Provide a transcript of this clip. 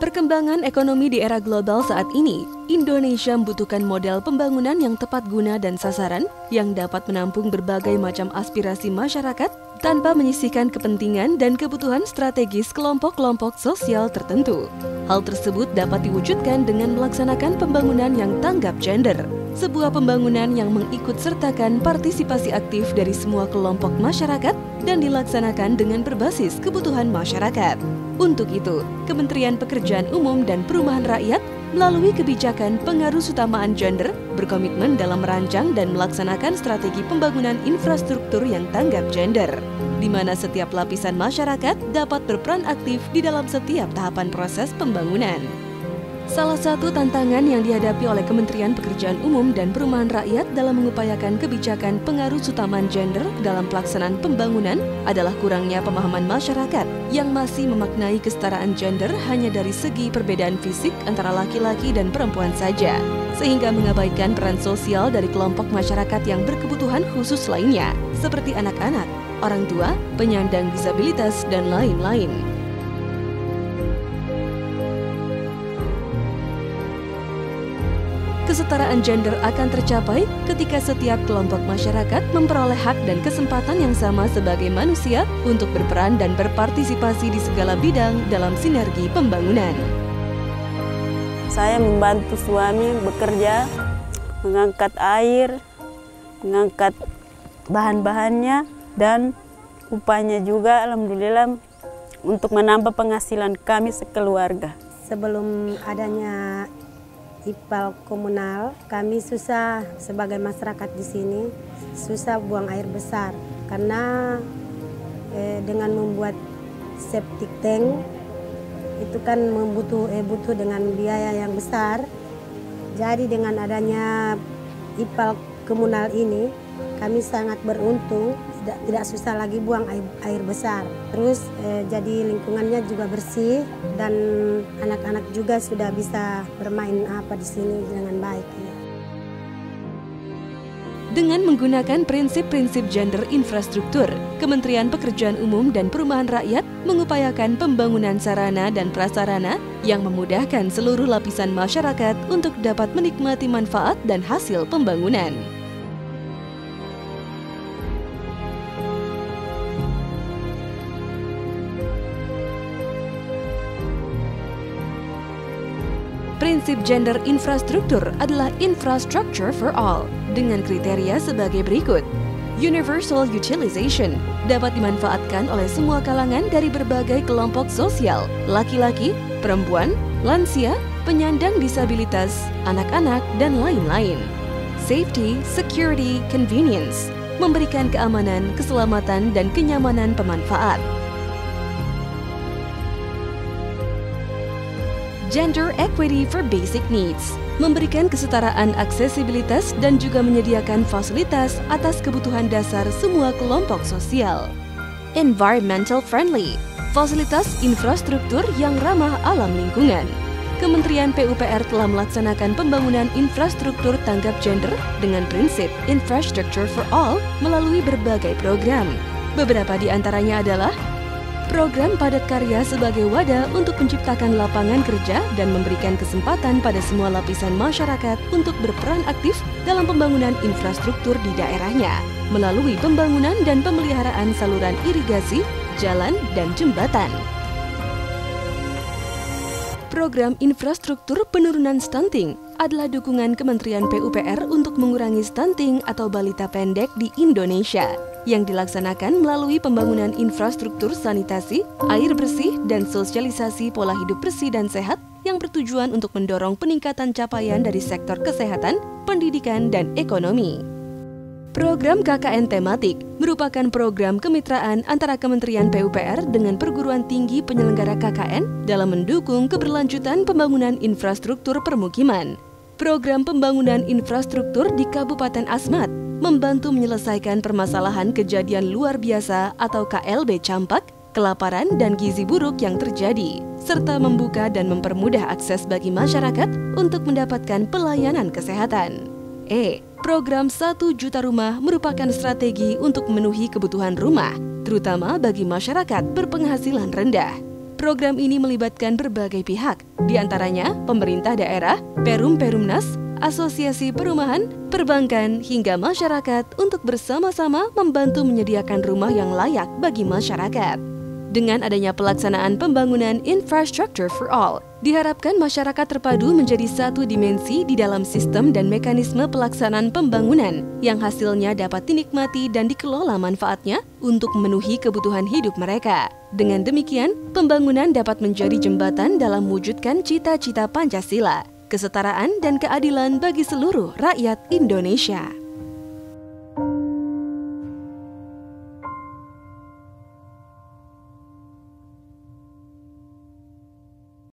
Perkembangan ekonomi di era global saat ini, Indonesia membutuhkan model pembangunan yang tepat guna dan sasaran yang dapat menampung berbagai macam aspirasi masyarakat tanpa menyisihkan kepentingan dan kebutuhan strategis kelompok-kelompok sosial tertentu. Hal tersebut dapat diwujudkan dengan melaksanakan pembangunan yang tanggap gender, sebuah pembangunan yang mengikutsertakan partisipasi aktif dari semua kelompok masyarakat dan dilaksanakan dengan berbasis kebutuhan masyarakat. Untuk itu, Kementerian Pekerjaan Umum dan Perumahan Rakyat melalui kebijakan pengarus utamaan gender berkomitmen dalam merancang dan melaksanakan strategi pembangunan infrastruktur yang tanggap gender, di mana setiap lapisan masyarakat dapat berperan aktif di dalam setiap tahapan proses pembangunan. Salah satu tantangan yang dihadapi oleh Kementerian Pekerjaan Umum dan Perumahan Rakyat dalam mengupayakan kebijakan pengarus utamaan gender dalam pelaksanaan pembangunan adalah kurangnya pemahaman masyarakat yang masih memaknai kesetaraan gender hanya dari segi perbedaan fisik antara laki-laki dan perempuan saja, sehingga mengabaikan peran sosial dari kelompok masyarakat yang berkebutuhan khusus lainnya, seperti anak-anak, orang tua, penyandang disabilitas, dan lain-lain. Kesetaraan gender akan tercapai ketika setiap kelompok masyarakat memperoleh hak dan kesempatan yang sama sebagai manusia untuk berperan dan berpartisipasi di segala bidang dalam sinergi pembangunan. Saya membantu suami bekerja, mengangkat air, mengangkat bahan-bahannya, dan upahnya juga alhamdulillah untuk menambah penghasilan kami sekeluarga. Sebelum adanya IPAL komunal, kami susah sebagai masyarakat di sini, susah buang air besar karena dengan membuat septic tank itu kan butuh dengan biaya yang besar. Jadi dengan adanya IPAL komunal ini, kami sangat beruntung, tidak susah lagi buang air besar. Terus jadi lingkungannya juga bersih dan anak-anak juga sudah bisa bermain di sini dengan baik. Ya. Dengan menggunakan prinsip-prinsip gender infrastruktur, Kementerian Pekerjaan Umum dan Perumahan Rakyat mengupayakan pembangunan sarana dan prasarana yang memudahkan seluruh lapisan masyarakat untuk dapat menikmati manfaat dan hasil pembangunan. Prinsip gender infrastruktur adalah infrastructure for all dengan kriteria sebagai berikut. Universal utilization dapat dimanfaatkan oleh semua kalangan dari berbagai kelompok sosial, laki-laki, perempuan, lansia, penyandang disabilitas, anak-anak, dan lain-lain. Safety, security, convenience memberikan keamanan, keselamatan, dan kenyamanan pemanfaat. Gender equity for basic needs memberikan kesetaraan aksesibilitas dan juga menyediakan fasilitas atas kebutuhan dasar semua kelompok sosial. Environmental friendly, fasilitas infrastruktur yang ramah alam lingkungan. Kementerian PUPR telah melaksanakan pembangunan infrastruktur tanggap gender dengan prinsip infrastructure for all melalui berbagai program. Beberapa di antaranya adalah program padat karya sebagai wadah untuk menciptakan lapangan kerja dan memberikan kesempatan pada semua lapisan masyarakat untuk berperan aktif dalam pembangunan infrastruktur di daerahnya melalui pembangunan dan pemeliharaan saluran irigasi, jalan, dan jembatan. Program infrastruktur penurunan stunting adalah dukungan Kementerian PUPR untuk mengurangi stunting atau balita pendek di Indonesia yang dilaksanakan melalui pembangunan infrastruktur sanitasi, air bersih, dan sosialisasi pola hidup bersih dan sehat yang bertujuan untuk mendorong peningkatan capaian dari sektor kesehatan, pendidikan, dan ekonomi. Program KKN tematik merupakan program kemitraan antara Kementerian PUPR dengan perguruan tinggi penyelenggara KKN dalam mendukung keberlanjutan pembangunan infrastruktur permukiman. Program pembangunan infrastruktur di Kabupaten Asmat membantu menyelesaikan permasalahan kejadian luar biasa atau KLB campak, kelaparan, dan gizi buruk yang terjadi, serta membuka dan mempermudah akses bagi masyarakat untuk mendapatkan pelayanan kesehatan. Program 1 juta rumah merupakan strategi untuk memenuhi kebutuhan rumah, terutama bagi masyarakat berpenghasilan rendah. Program ini melibatkan berbagai pihak, di antaranya pemerintah daerah, Perum-Perumnas, asosiasi perumahan, perbankan, hingga masyarakat untuk bersama-sama membantu menyediakan rumah yang layak bagi masyarakat. Dengan adanya pelaksanaan pembangunan infrastructure for all, diharapkan masyarakat terpadu menjadi satu dimensi di dalam sistem dan mekanisme pelaksanaan pembangunan yang hasilnya dapat dinikmati dan dikelola manfaatnya untuk memenuhi kebutuhan hidup mereka. Dengan demikian, pembangunan dapat menjadi jembatan dalam mewujudkan cita-cita Pancasila, kesetaraan dan keadilan bagi seluruh rakyat Indonesia.